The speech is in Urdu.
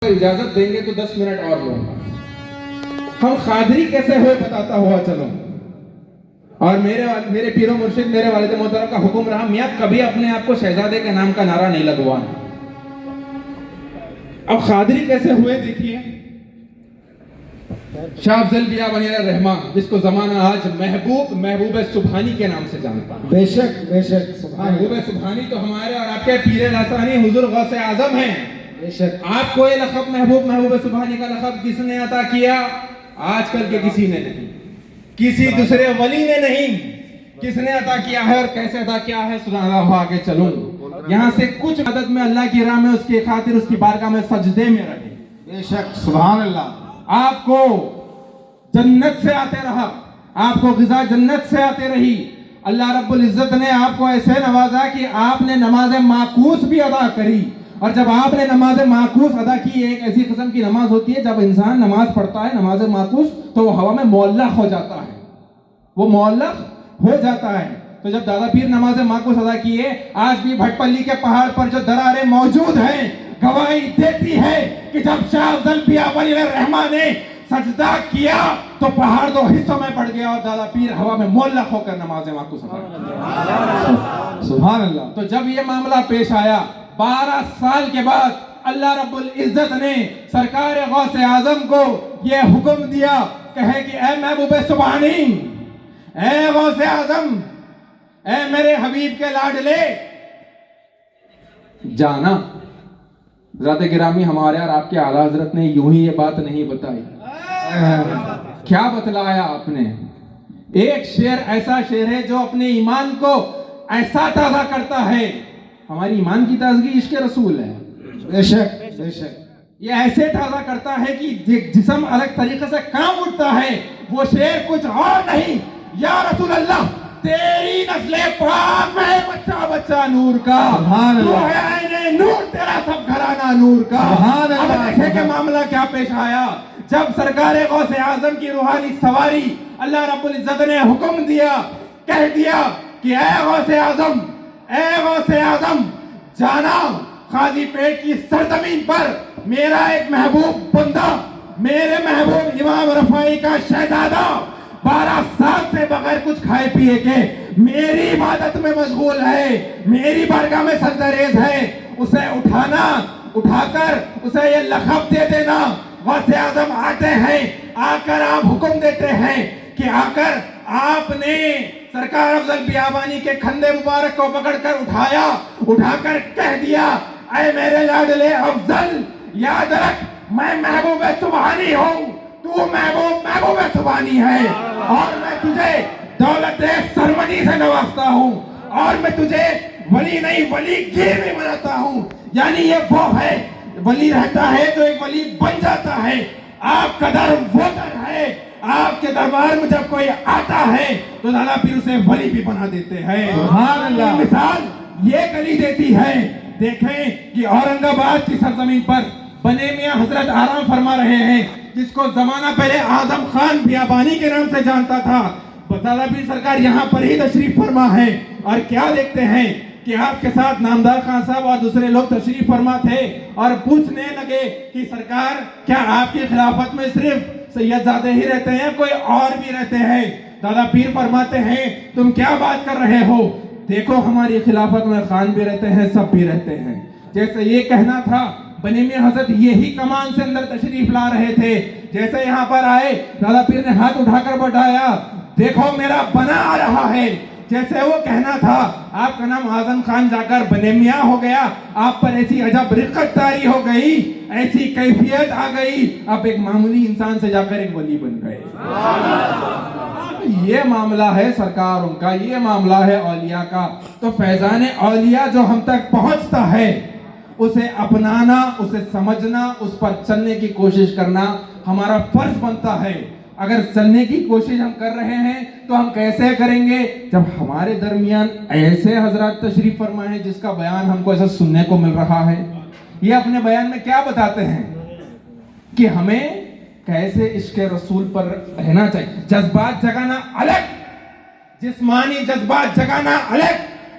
اجازت دیں گے تو 10 منٹ اور لوں گا. ہم قادری کیسے ہوئے بتاتا ہوا چلوں. اور میرے پیر و مرشد میرے والد محترم کا حکم رہا میاں کبھی اپنے آپ کو شہزادے کے نام کا نعرہ نہیں لگوانا. اب قادری کیسے ہوئے دیکھیے. شاہ افضل بیابانی علیہ الرحمہ جس کو زمانہ آج محبوب سبحانی کے نام سے جانتا ہے. بے شک محبوب سبحانی تو ہمارے اور آپ کے پیر لسانی حضور غوث اعظم ہیں. بے شک. آپ کو یہ لقب محبوب سبحانی کا لقب کس نے عطا کیا؟ آج کل کے کسی نے نہیں, کسی دوسرے ولی نے نہیں. کس نے عطا کیا ہے اور کیسے عطا کیا ہے سناتا ہوا آگے چلوں. یہاں سے کچھ مدد میں اللہ کی راہ میں اس کی خاطر اس کی بارگاہ میں سجدے میں رہے. بے شک. سبحان اللہ. آپ کو جنت سے آتے رہا, آپ کو غذا جنت سے آتے رہی. اللہ رب العزت نے آپ کو ایسے نوازا کہ آپ نے نماز معکوس بھی ادا کری. اور جب آپ نے نماز معکوس ادا کی, ایک ایسی قسم کی نماز ہوتی ہے جب انسان نماز پڑھتا ہے نماز معکوس تو وہ ہوا میں معلق ہو جاتا ہے, وہ معلق ہو جاتا ہے. تو جب دادا پیر نماز معکوس ادا کیے, آج بھی بھٹ پلی کے پہاڑ پر جو دراریں موجود ہیں گواہی دیتی ہے کہ جب شاہ افضل بیابانی علیہ الرحمہ نے سجدہ کیا تو پہاڑ دو حصوں میں پڑ گیا اور دادا پیر ہوا میں معلق ہو کر نماز معکوس ادا کیا. سبحان اللہ. تو جب یہ معاملہ پیش آیا 12 سال کے بعد اللہ رب العزت نے سرکار غوث اعظم کو یہ حکم دیا, کہے کہ اے محبوب سبحانی, اے غوث اعظم, اے میرے حبیب کے لاڈلے, جانا. ذات گرامی ہمارے اور آپ کے اعلیٰ حضرت نے یوں ہی یہ بات نہیں بتائی. کیا بتلایا آپ نے؟ ایک شعر ایسا شعر ہے جو اپنے ایمان کو ایسا تازہ کرتا ہے. ہماری ایمان کی تازگی عشق رسول ہے. بے شک. بے شک. یہ ایسے تازہ کرتا ہے کہ جسم الگ طریقے سے کام اٹھتا ہے. وہ شعر کچھ اور نہیں, یا رسول اللہ تیری نسل پاک میں بچہ بچہ نور کا, تو ہے عین نور تیرا سب گھرانہ نور کا. اب دیکھیں کہ معاملہ کیا پیش آیا. جب سرکار غوث اعظم کی روحانی سواری اللہ رب العزت نے حکم دیا, کہہ دیا کہ اے غوث اعظم, اے غوث اعظم, جانا قاضی پیٹ کی سرزمین پر میرا ایک محبوب بندہ, میرے محبوب امام رفاعی کا شہزادہ 12 سال سے بغیر کچھ کھائے پیے کے میری عبادت میں مشغول ہے, میری بارگاہ میں سجدہ ریز ہے. اسے اٹھا کر اسے یہ لقب دے دینا. غوث اعظم آتے ہیں, آ کر آپ حکم دیتے ہیں کہ آ کر آپ نے سرکار افضل بیابانی کے کھندے مبارک کو پکڑ کر اٹھا کر کہہ دیا, اے میرے لاڈلے افضل, یاد رکھ میں محبوب سبحانی ہوں, تو محبوب سبحانی ہے, اور میں تجھے دولت سرمنی سے نوازتا ہوں, اور میں تجھے ولی نہیں ولی گیر بھی بناتا ہوں. یعنی یہ وہ ہے ولی رہتا ہے جو ایک ولی بن جاتا ہے. آپ کا در وہ در ہے, آپ کے دربار میں جب کوئی آتا ہے تو دادا پیر اسے ولی بھی بنا دیتے ہیں. سبحان اللہ. مثال یہ گلی دیتی ہے. دیکھیں کہ اورنگ آباد کی سرزمین پر بنے میاں حضرت آرام فرما رہے ہیں, جس کو زمانہ پہلے اعظم خان بیابانی کے نام سے جانتا تھا. دادا پیر سرکار یہاں پر ہی تشریف فرما ہے, اور کیا دیکھتے ہیں کہ آپ کے ساتھ نامدار خان صاحب اور دوسرے لوگ تشریف فرما تھے, اور پوچھنے لگے کہ سرکار کیا آپ کی خلافت میں صرف سید زادے ہی رہتے ہیں, کوئی اور بھی رہتے ہیں؟ دادا پیر فرماتے ہیں تم کیا بات کر رہے ہو, دیکھو ہماری خلافت میں خان بھی رہتے ہیں, سب بھی رہتے ہیں. جیسے یہ کہنا تھا بنی میاں حضرت یہی کمان سے اندر تشریف لا رہے تھے. جیسے یہاں پر آئے دادا پیر نے ہاتھ اٹھا کر بٹایا, دیکھو میرا بنا آ رہا ہے. جیسے وہ کہنا تھا آپ کا نام اعظم خان جا کر بنے میاں ہو گیا, آپ پر ایسی عجب رقت طاری ہو گئی, ایسی کیفیت آ گئی, آپ ایک معمولی انسان سے جا کر ایک ولی بن گئے. یہ معاملہ ہے سرکاروں کا, یہ معاملہ ہے اولیاء کا. تو فیضان اولیاء جو ہم تک پہنچتا ہے اسے اپنانا, اسے سمجھنا, اس پر چلنے کی کوشش کرنا ہمارا فرض بنتا ہے. اگر چلنے کی کوشش ہم کر رہے ہیں تو ہم کیسے کریں گے جب ہمارے درمیان ایسے حضرات تشریف فرما ہے جس کا بیان ہم کو ایسا سننے کو مل رہا ہے. یہ اپنے بیان میں کیا بتاتے ہیں کہ ہمیں کیسے عشق رسول پر رہنا چاہیے. جذبات جگانا الگ, جسمانی جذبات جگانا الگ,